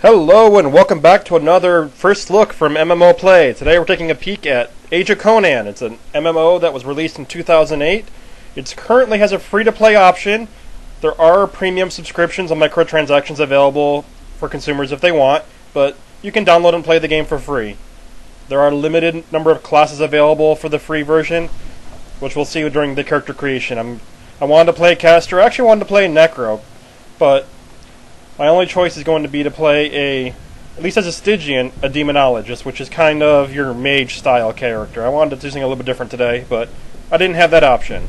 Hello and welcome back to another first look from MMO Play. Today we're taking a peek at Age of Conan. It's an MMO that was released in 2008. It currently has a free-to-play option. There are premium subscriptions and microtransactions available for consumers if they want, but you can download and play the game for free. There are a limited number of classes available for the free version, which we'll see during the character creation. I wanted to play Caster. I actually wanted to play Necro, but my only choice is going to be to play at least as a Stygian, a Demonologist, which is kind of your mage-style character. I wanted to do something a little bit different today, but I didn't have that option.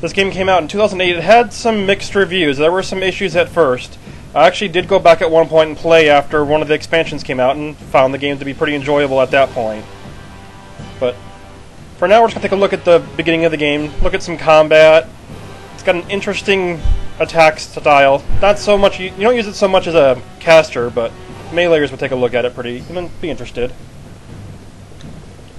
This game came out in 2008. It had some mixed reviews. There were some issues at first. I actually did go back at one point and play after one of the expansions came out and found the game to be pretty enjoyable at that point. But for now, we're just going to take a look at the beginning of the game, look at some combat. It's got an interesting attack style. Not so much, you don't use it so much as a caster, but meleeers would take a look at it be interested.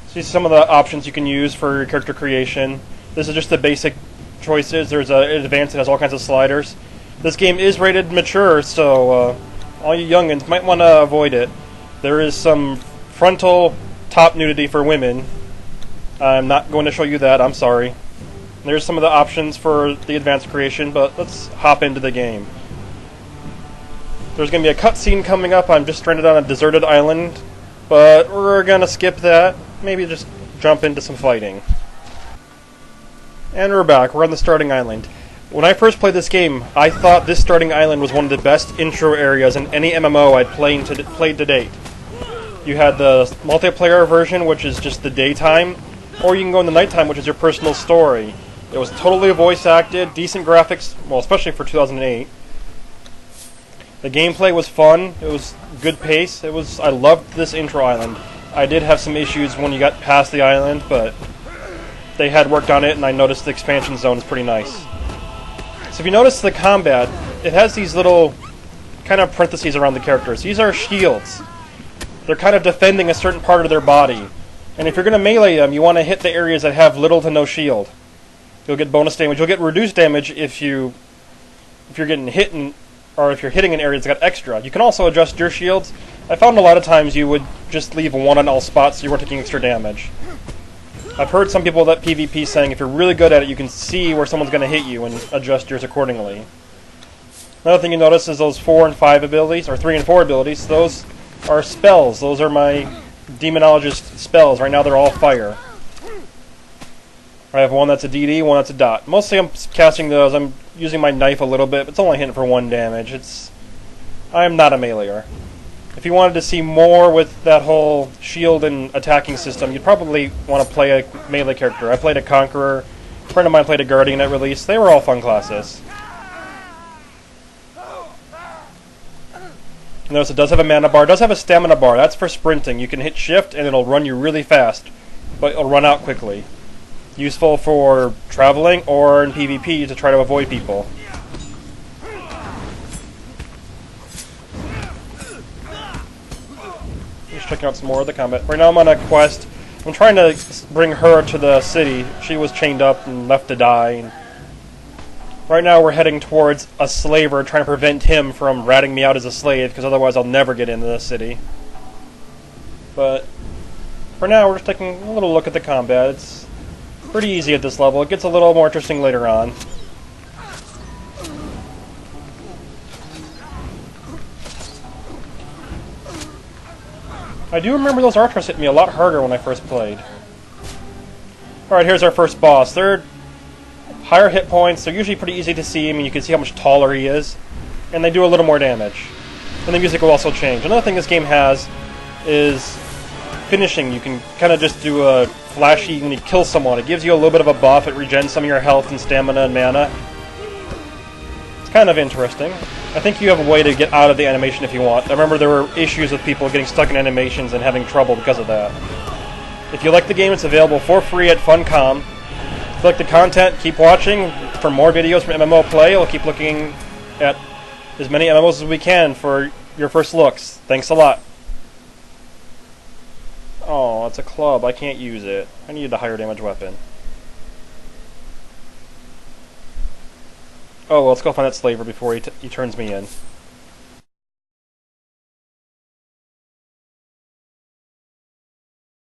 See some of the options you can use for your character creation. This is just the basic choices. There's an advanced that has all kinds of sliders. This game is rated mature, so all you youngins might want to avoid it. There is some frontal top nudity for women. I'm not going to show you that, I'm sorry. There's some of the options for the advanced creation, but let's hop into the game. There's going to be a cutscene coming up. I'm just stranded on a deserted island, but we're going to skip that. Maybe just jump into some fighting. And we're back. We're on the starting island. When I first played this game, I thought this starting island was one of the best intro areas in any MMO I'd played to date. You had the multiplayer version, which is just the daytime, or you can go in the nighttime, which is your personal story. It was totally voice acted, decent graphics, well, especially for 2008. The gameplay was fun. It was good pace. I loved this intro island. I did have some issues when you got past the island, but they had worked on it, and I noticed the expansion zone is pretty nice. So if you notice the combat, it has these little kind of parentheses around the characters. These are shields. They're kind of defending a certain part of their body. And if you're going to melee them, you want to hit the areas that have little to no shield. You'll get bonus damage. You'll get reduced damage if you're getting hit or if you're hitting an area that's got extra. You can also adjust your shields. I found a lot of times you would just leave one on all spots so you weren't taking extra damage. I've heard some people that PvP saying if you're really good at it, you can see where someone's going to hit you and adjust yours accordingly. Another thing you notice is those 4 and 5 abilities, or 3 and 4 abilities. Those are spells. Those are my Demonologist spells. Right now they're all fire. I have one that's a DD, one that's a dot. Mostly I'm casting those. I'm using my knife a little bit, but it's only hitting for 1 damage. I'm not a meleeer. If you wanted to see more with that whole shield and attacking system, you'd probably want to play a melee character. I played a Conqueror. A friend of mine played a Guardian at release. They were all fun classes. Notice it does have a mana bar. It does have a stamina bar. That's for sprinting. You can hit shift and it'll run you really fast, but it'll run out quickly. Useful for traveling or in PvP to try to avoid people. Just checking out some more of the combat. Right now I'm on a quest. I'm trying to bring her to the city. She was chained up and left to die. Right now we're heading towards a slaver, trying to prevent him from ratting me out as a slave, because otherwise I'll never get into the city. But for now we're just taking a little look at the combat. It's pretty easy at this level. It gets a little more interesting later on. I do remember those archers hit me a lot harder when I first played. Alright, here's our first boss. They're higher hit points. They're usually pretty easy to see. I mean, you can see how much taller he is. And they do a little more damage. And the music will also change. Another thing this game has is finishing. You can kind of just do a flashy when you kill someone. It gives you a little bit of a buff. It regens some of your health and stamina and mana. It's kind of interesting. I think you have a way to get out of the animation if you want. I remember there were issues with people getting stuck in animations and having trouble because of that. If you like the game, it's available for free at Funcom. If you like the content, keep watching. For more videos from MMO Play, we'll keep looking at as many MMOs as we can for your first looks. Thanks a lot. Oh, it's a club. I can't use it. I need a higher damage weapon. Oh, well, let's go find that slaver before he turns me in.